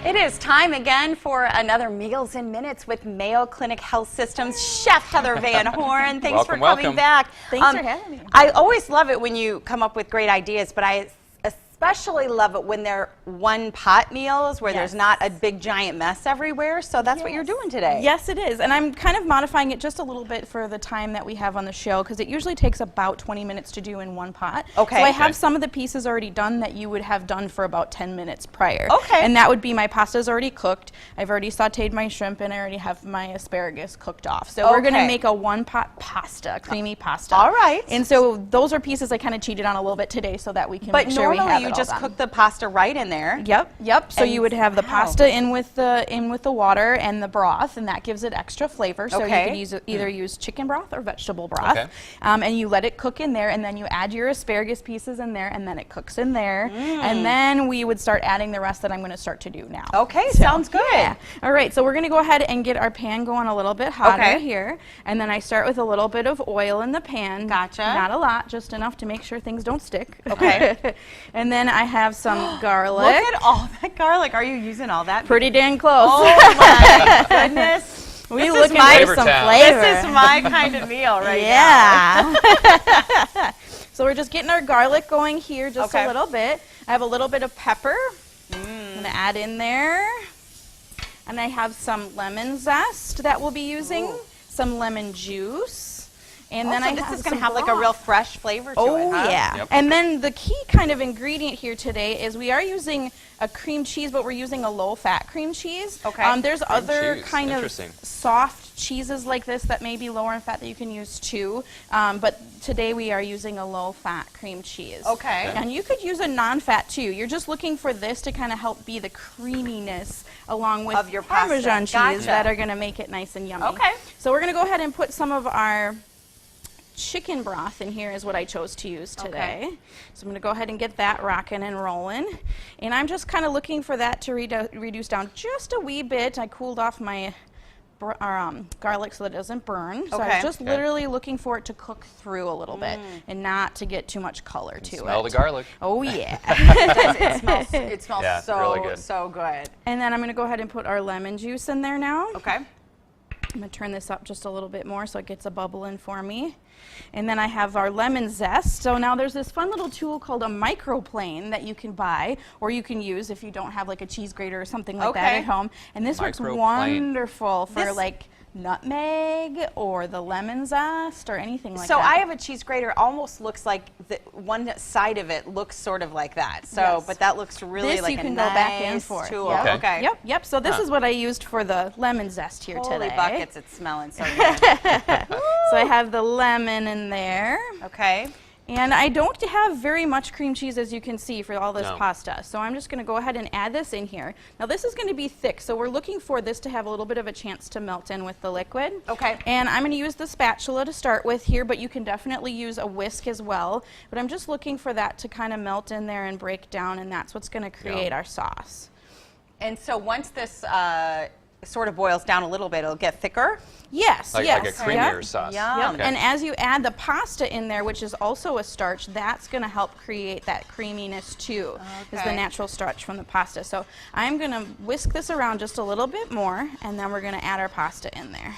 It is time again for another Meals in Minutes with Mayo Clinic Health Systems Chef Heather Van Horn. Thanks for coming back. Thanks for having me. I always love it when you come up with great ideas, but I especially love it when they're one-pot meals where there's not a big giant mess everywhere. So that's what you're doing today. Yes, it is. And I'm kind of modifying it just a little bit for the time that we have on the show, because it usually takes about 20 minutes to do in one pot. Okay. So I have some of the pieces already done that you would have done for about 10 minutes prior. Okay. And that would be my pasta's already cooked. I've already sauteed my shrimp, and I already have my asparagus cooked off. So we're going to make a one-pot pasta, creamy pasta. All right. And so those are pieces I kind of cheated on a little bit today so that we can make sure we have it all done. But normally you just cook the pasta right in there. Yep. So you would have the pasta in with the water and the broth, and that gives it extra flavor. So you could use either use chicken broth or vegetable broth. Okay. And you let it cook in there, and then you add your asparagus pieces in there, and then it cooks in there. And then we would start adding the rest that I'm going to start to do now. Okay, so, sounds good. Yeah. All right, so we're going to go ahead and get our pan going a little bit hotter here. And then I start with a little bit of oil in the pan. Gotcha. Not a lot, just enough to make sure things don't stick. Okay. And then I have some garlic. Look at all that garlic. Are you using all that? Pretty dang close. Oh my goodness. We looking for some flavor. This is my kind of meal right now. So we're just getting our garlic going here just a little bit. I have a little bit of pepper. I'm going to add in there. And I have some lemon zest that we'll be using, some lemon juice. And then this is going to have like a real fresh flavor to it, huh? Yeah. Yep. And then the key kind of ingredient here today is we are using a cream cheese, but we're using a low-fat cream cheese. Okay. There's other kind of soft cheeses like this that may be lower in fat that you can use too. But today we are using a low-fat cream cheese. Okay. And you could use a non-fat too. You're just looking for this to kind of help be the creaminess along with your Parmesan cheese that are going to make it nice and yummy. Okay. So we're going to go ahead and put some of our chicken broth in here is what I chose to use today. So I'm going to go ahead and get that rocking and rolling. And I'm just kind of looking for that to reduce down just a wee bit. I cooled off my garlic so that it doesn't burn. So I was just literally looking for it to cook through a little bit and not to get too much color to it. Smell the garlic. Oh yeah. It smells so, really good. So good. And then I'm going to go ahead and put our lemon juice in there now. Okay. I'm going to turn this up just a little bit more so it gets a bubble in for me. And then I have our lemon zest. So now there's this fun little tool called a microplane that you can buy or you can use if you don't have like a cheese grater or something like that at home. And this works wonderful for like nutmeg or the lemon zest or anything like that. So I have a cheese grater, almost looks like the one side of it looks sort of like that. So, but that looks really like a nice back and forth. tool. Yep. Yep. So this is what I used for the lemon zest here today. Holy buckets, it's smelling so good. So I have the lemon in there. Okay. And I don't have very much cream cheese, as you can see, for all this pasta. So I'm just going to go ahead and add this in here. Now this is going to be thick, so we're looking for this to have a little bit of a chance to melt in with the liquid. Okay. And I'm going to use the spatula to start with here, but you can definitely use a whisk as well. But I'm just looking for that to kind of melt in there and break down, and that's what's going to create our sauce. And so once this sort of boils down a little bit, it'll get thicker? Yes, like a creamier sauce. Yum. And as you add the pasta in there, which is also a starch, that's going to help create that creaminess too, is the natural starch from the pasta. So I'm going to whisk this around just a little bit more, and then we're going to add our pasta in there.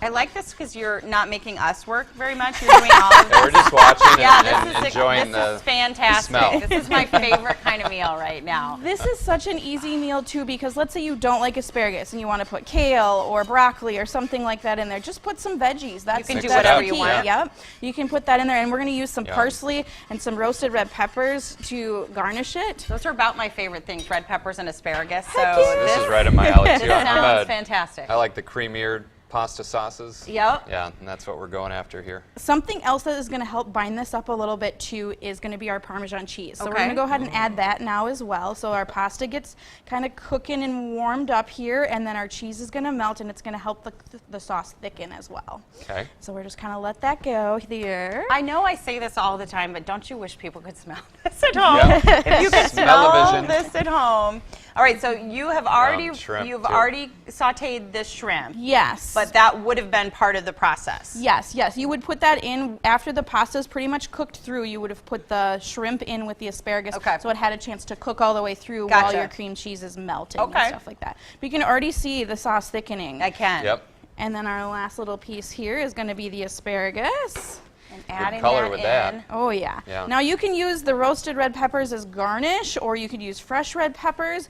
I like this because you're not making us work very much. You're doing all of this. We're just watching and enjoying this is fantastic. The smell. This is my favorite kind of meal right now. This is such an easy meal too, because let's say you don't like asparagus and you want to put kale or broccoli or something like that in there. Just put some veggies. That's you can do whatever you want. Yep. You can put that in there, and we're going to use some parsley and some roasted red peppers to garnish it. Those are about my favorite things, red peppers and asparagus. This is right up my alley too. This sounds fantastic. I like the creamier pasta sauces. Yep. Yeah, and that's what we're going after here. Something else that is going to help bind this up a little bit too is going to be our Parmesan cheese. So we're going to go ahead and add that now as well. So our pasta gets kind of cooking and warmed up here, and then our cheese is going to melt, and it's going to help the sauce thicken as well. Okay. So we're just kind of let that go here. I know I say this all the time, but don't you wish people could smell this at home? If you could smell this at home. All right, so you have already sauteed this shrimp. Yes. But but that would have been part of the process. Yes, yes. You would put that in after the pasta is pretty much cooked through. You would have put the shrimp in with the asparagus, Okay. so it had a chance to cook all the way through while Gotcha. your cream cheese is melting Okay. and stuff like that. But you can already see the sauce thickening. I can. Yep. And then our last little piece here is going to be the asparagus. And adding color that with in. that. Oh yeah. Yeah. Now you can use the roasted red peppers as garnish, or you could use fresh red peppers,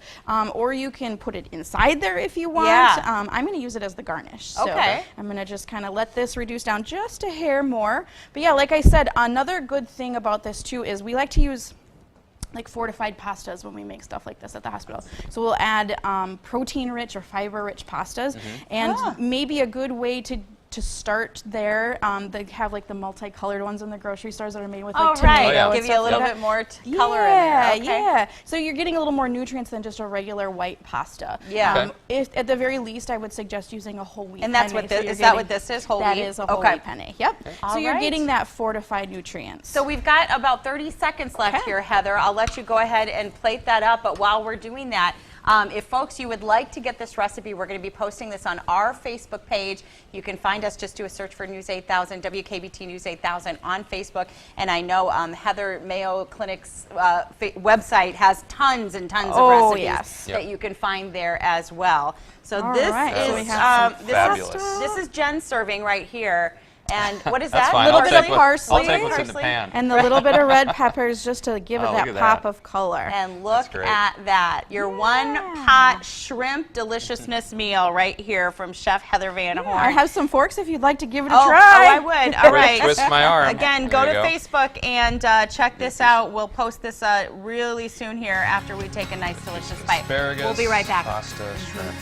or you can put it inside there if you want. Yeah. I'm going to use it as the garnish. So Okay. I'm going to just kind of let this reduce down just a hair more. But yeah, like I said, another good thing about this too is we like to use like fortified pastas when we make stuff like this at the hospital. So we'll add protein-rich or fiber-rich pastas, and maybe a good way to start there. They have like the multicolored ones in the grocery stores that are made with like tomato right. and Give you a stuff little like bit that. more color in there. Okay. Yeah. So you're getting a little more nutrients than just a regular white pasta. Yeah. Okay. If, at the very least, I would suggest using a whole wheat And that's penne. what So this you're is. That what getting- this is? Whole That wheat? is a whole Okay. wheat penne. Yep. So All you're right. getting that fortified nutrients. So we've got about 30 seconds left Okay. here, Heather. I'll let you go ahead and plate that up. But while we're doing that, if folks, you would like to get this recipe, we're going to be posting this on our Facebook page. You can find us, just do a search for News 8000, WKBT News 8000 on Facebook. And I know Heather Mayo Clinic's website has tons and tons of recipes yes. that you can find there as well. So All this right. is So we have some Fabulous. this is Jen's serving right here. And what is That's that? fine. Little I'll bit take of what- parsley. I'll take what's in the Parsley. pan. And the little bit of red peppers just to give it Oh, that look at pop that. of color. And look great. at that. Your one-pot shrimp deliciousness meal right here from Chef Heather Van Horn. I have some forks if you'd like to give it a Oh, try. I would. All right. Twist my arm. Again, There go you to Facebook and check this out. We'll post this really soon here after we take a nice delicious bite. Asparagus, We'll be right back. pasta, shrimp.